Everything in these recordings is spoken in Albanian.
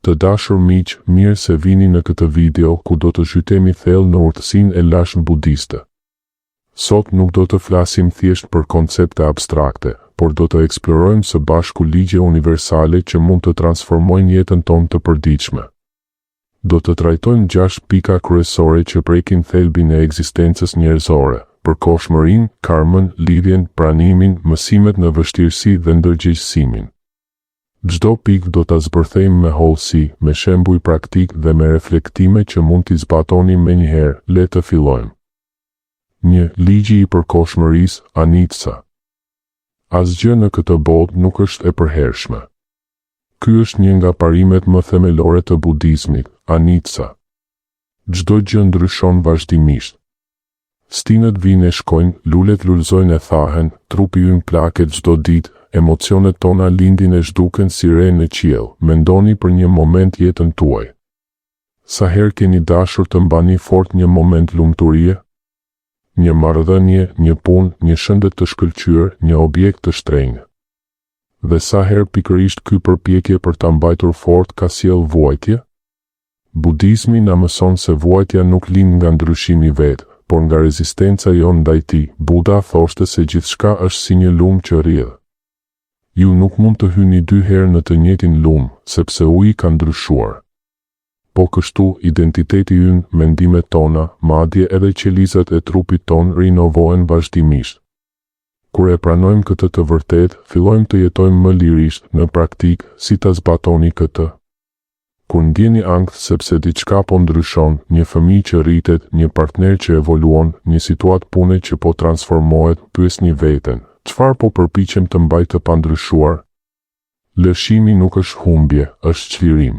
Të dashur miq, mirë se vini në këtë video ku do të zhytemi thellë në urtësinë e lashën budiste. Sot nuk do të flasim thjesht për koncepte abstrakte, por do të eksplorojmë së bashku ligje universale që mund të transformojnë jetën tonë të përditshme. Do të trajtojmë 6 pika kryesore që prekin thelbin e ekzistencës njerëzore, përkohshmërinë, karmën, lidhjen, pranimin, mësimet në vështirësi dhe ndërgjegjësimin. Çdo pikë do ta zbërthejmë me hollësi, me shembuj praktik dhe me reflektime që mund t'i zbatoni menjëherë. Le të fillojmë. 1. Ligji i përkohshmërisë, anicca. Asgjë në këtë botë nuk është e përhershme. Ky është një nga parimet më themelore të budizmit, anicca. Çdo gjë ndryshon vazhdimisht. Stinët vinë e shkojnë, lulet lulëzojnë e thahen, trupi ynë plaket çdo ditë, emocionet tona lindin e zhduken si re në qiell. Mendoni për një moment jetën tuaj. Sa herë keni dashur të mbani fort një moment lumturie? Një marrëdhënie, një punë, një shëndet të shkëlqyer, një objekt të shtrenjtë. Dhe sa herë pikërisht ky përpjekje për ta mbajtur fort ka sjell vuajtje? Budizmi na mëson se vuajtja nuk lind nga ndryshimi vetë, por nga rezistenca jonë ndaj tij. Buda thoshte se gjithçka është si një lumë që rrjedh. Ju nuk mund të hyni 2 herë në të njëjtin lumë, sepse uji ka ndryshuar. Po kështu, identiteti ynë, mendimet tona, madje edhe qelizat e trupit ton rinovohen vazhdimisht. Kur e pranojmë këtë të vërtet, fillojmë të jetojmë më lirisht. Në praktik, si ta zbatoni këtë? Kur ndjeni ankth sepse diçka po ndryshon, një fëmijë që rritet, një partner që evoluon, një situatë pune që po transformohet, pyesni veten: çfarë po përpiqem të mbaj të pandryshuar? Lëshimi nuk është humbje, është çlirim.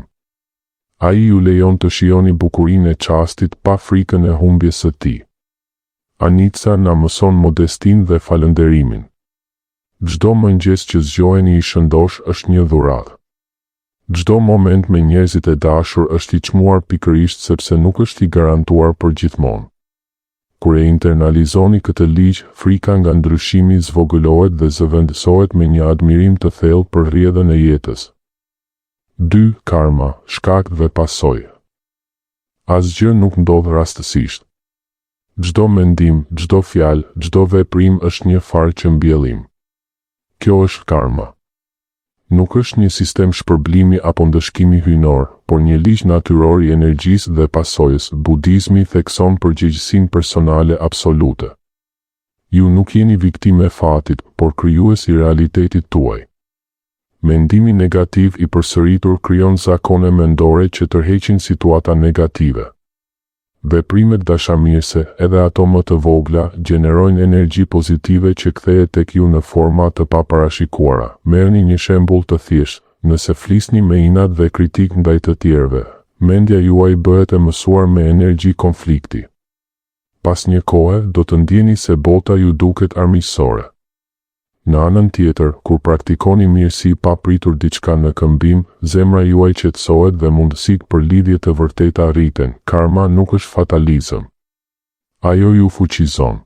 Ai ju lejon të shijoni bukurinë e çastit pa frikën e humbjes së tij. Anicca na mëson modestinë dhe falënderimin. Çdo mëngjes që zgjoheni i shëndosh është një dhuratë. Çdo moment me njerëzit e dashur është i çmuar pikërisht sepse nuk është i garantuar për gjithmonë. Kur e internalizoni këtë ligj, frika nga ndryshimi zvogëlohet dhe zëvendësohet me një admirim të thellë për rrjedhën e jetës. 2. Karma, shkak dhe pasojë. Asgjë nuk ndodh rastësisht. Çdo mendim, çdo fjalë, çdo veprim është një far që mbjellim. Kjo është karma. Nuk është një sistem shpërblimi apo ndëshkimi hyjnor, por një ligj natyror i energjisë dhe pasojës. Budizmi thekson përgjegjësinë personale absolute. Ju nuk jeni viktimë e fatit, por krijues i realitetit tuaj. Mendimi negativ i përsëritur krijon zakone mendore që tërheqin situata negative. Veprimet dashamirëse, edhe ato më të vogla, gjenerojnë energji pozitive që kthehet tek ju në forma të paparashikuara. Merrni një shembull të thjeshtë: nëse flisni me inat dhe kritik ndaj të tjerëve, mendja juaj bëhet e mësuar me energji konflikti. Pas një kohe, do të ndjeni se bota ju duket armiqësore. Në anën tjetër, kur praktikoni mirësi pa pritur diçka në këmbim, zemra juaj qetësohet dhe mundësitë për lidhje të vërteta rriten. Karma nuk është fatalizëm. Ajo ju fuqizon.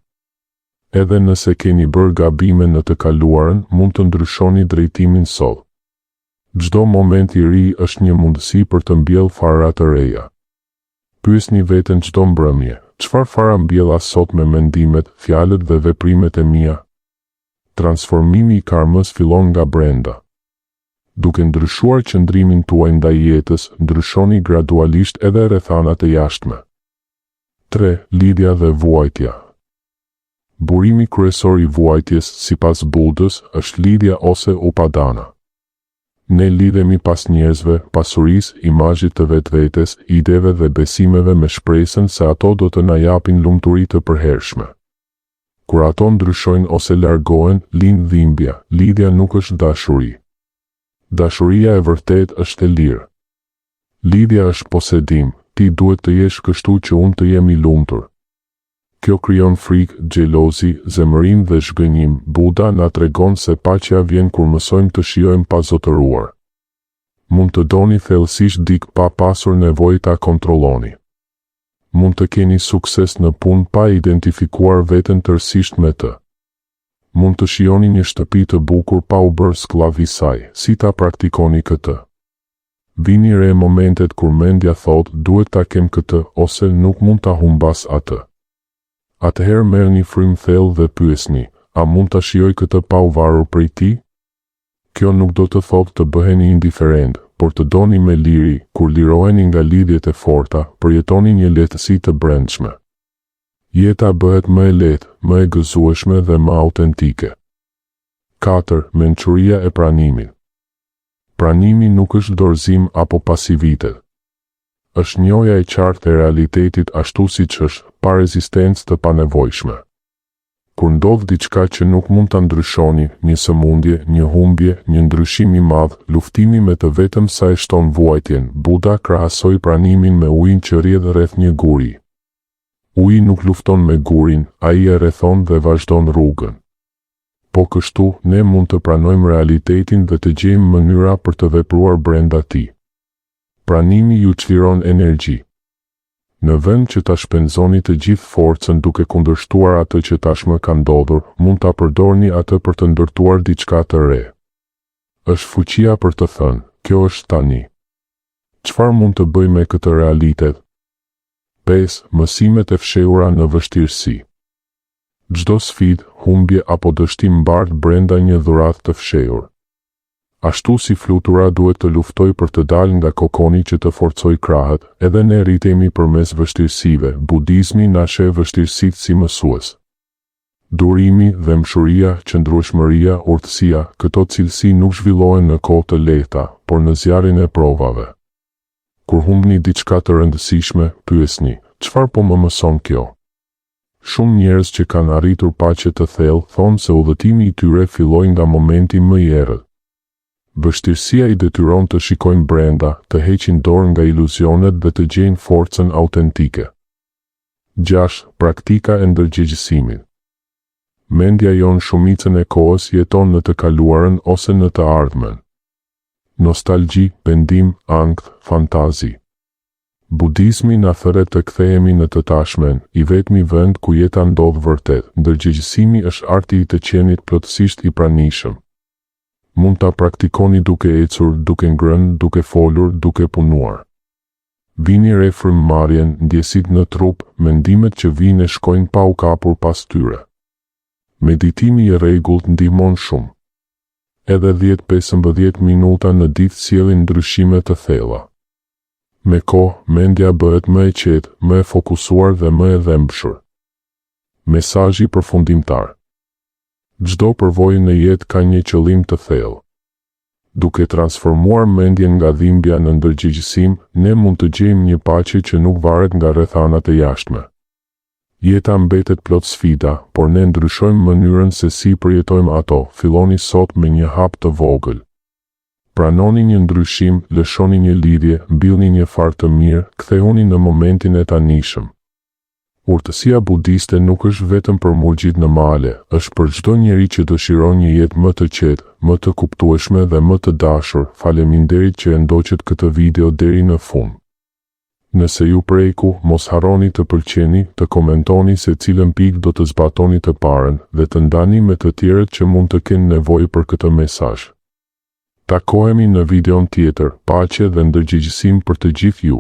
Edhe nëse keni bërë gabime në të kaluarën, mund të ndryshoni drejtimin sot. Çdo moment i ri është një mundësi për të mbjellë fara të reja. Pyesni veten çdo mbrëmje: çfarë fara mbjella sot me mendimet, fjalët dhe veprimet e mia? Transformimi i karmës fillon nga brenda. Duke ndryshuar qëndrimin tuaj ndaj jetës, ndryshoni gradualisht edhe rrethanat e jashtme. 3. Lidhja dhe vuajtja. Burimi kryesor i vuajtjes, sipas Budës, është lidhja ose upadana. Ne lidhemi pas njerëzve, pasurisë, imazhit të vetvetes, ideve dhe besimeve me shpresën se ato do të na japin lumturi të përhershme. Kur ato ndryshojnë ose largohen, lind dhimbja. Lidhja nuk është dashuri. Dashuria e vërtet është e lirë. Lidhja është posedim. Ti duhet të jesh kështu që unë të jem i lumtur. Kjo krijon frikë, xhelozi, zemërim dhe zhgënjim. Buda na tregon se paqja vjen kur mësojmë të shijojmë pa zotëruar. Mund të doni thellësisht dikë pa pasur nevojë ta kontrolloni. Mund të keni sukses në punë pa identifikuar veten tërësisht me të. Mund të shijoni një shtëpi të bukur pa u bërë skllav i saj. Si ta praktikoni këtë? Vini re momentet kur mendja thot duhet ta kem këtë ose nuk mund ta humbas atë. Atëherë merrni frym thellë dhe pyesni, a mund ta shijoj këtë pa u varur prej tij? Kjo nuk do të thotë të bëheni indiferent, por të doni me liri, kur liroheni nga lidhjet e forta, përjetoni një lehtësi të brendshme. Jeta bëhet më e lehtë, më e gëzueshme dhe më autentike. 4. Mençuria e pranimit. Pranimi nuk është dorëzim apo pasivitet. Është njohja e qartë e realitetit ashtu siç është, pa rezistencë të panevojshme. Kur ndodh diçka që nuk mund ta ndryshoni, një sëmundje, një humbje, një ndryshim i madh, luftimi me të vetëm sa e shton vuajtjen. Buda krahasoi pranimin me ujin që rrjedh rreth një guri. Uji nuk lufton me gurin, ai e rrethon dhe vazhdon rrugën. Po kështu, ne mund të pranojmë realitetin dhe të gjejmë mënyra për të vepruar brenda tij. Pranimi ju çliron energji. Në vend që ta shpenzoni të gjithë forcën duke kundërshtuar atë që tashmë ka ndodhur, mund ta përdorni atë për të ndërtuar diçka të re. Është fuqia për të thënë, kjo është tani. Çfarë mund të bëj me këtë realitet? 5. Mësimet e fshehura në vështirësi. Çdo sfidë, humbje apo dështim mbart brenda një dhuratë të fshehur. Ashtu si flutura duhet të luftoj për të dalë nga kokoni që të forcoj krahët, edhe ne rritemi përmes vështirësive. Budizmi na sheh vështirësitë si mësues. Durimi, dëmshuria, qëndrueshmëria, urtësia, këto cilësi nuk zhvillohen në kohë të lehta, por në zjarrin e provave. Kur humbni diçka të rëndësishme, pyesni, çfarë po më mëson kjo? Shumë njerëz që kanë arritur paqe të thellë thonë se udhëtimi i tyre filloi nga momenti më i errët. Vështirësia i detyron të shikojnë brenda, të heqin dorë nga iluzionet dhe të gjejnë forcën autentike. 6. Praktika e ndërgjegjësimit. Mendja jon shumicën e kohës jeton në të kaluarën ose në të ardhmen. Nostalgji, pendim, ankth, fantazi. Budizmi na thret të kthehemi në të tashmen, i vetmi vend ku jeta ndodh vërtet. Ndërgjegjësimi është arti i të qenit plotësisht i pranishëm. Mund ta praktikoni duke ecur, duke ngrënë, duke folur, duke punuar. Vini re frymëmarrjen, ndjesitë në trup, mendimet që vijnë e shkojnë pa u kapur pas tyre. Meditimi i rregullt ndihmon shumë. Edhe 10-15 minuta në ditë sjellin ndryshime të thella. Me kohë, mendja bëhet më e qetë, më e fokusuar dhe më e dhëmshur. Mesazhi përfundimtar. Çdo përvojë në jetë ka një qëllim të thellë. Duke transformuar mendjen nga dhimbja në ndërgjegjësim, ne mund të gjejmë një paqe që nuk varet nga rrethanat e jashtme. Jeta mbetet plot sfida, por ne ndryshojmë mënyrën se si përjetojmë ato. Filloni sot me një hap të vogël. Pranoni një ndryshim, lëshoni një lidhje, mbillni një far të mirë, kthehuni në momentin e tanishëm. Urtësia budiste nuk është vetëm për murgjit në male, është për çdo njeri që dëshiron një jetë më të qetë, më të kuptueshme dhe më të dashur. Faleminderit që e ndoqët këtë video deri në fund. Nëse ju preku, mos harroni të pëlqeni, të komentoni se cilën pikë do të zbatoni të parën dhe të ndani me të tjerët që mund të kenë nevojë për këtë mesazh. Takohemi në videon tjetër, paqe dhe ndërgjegjësim për të gjithë ju.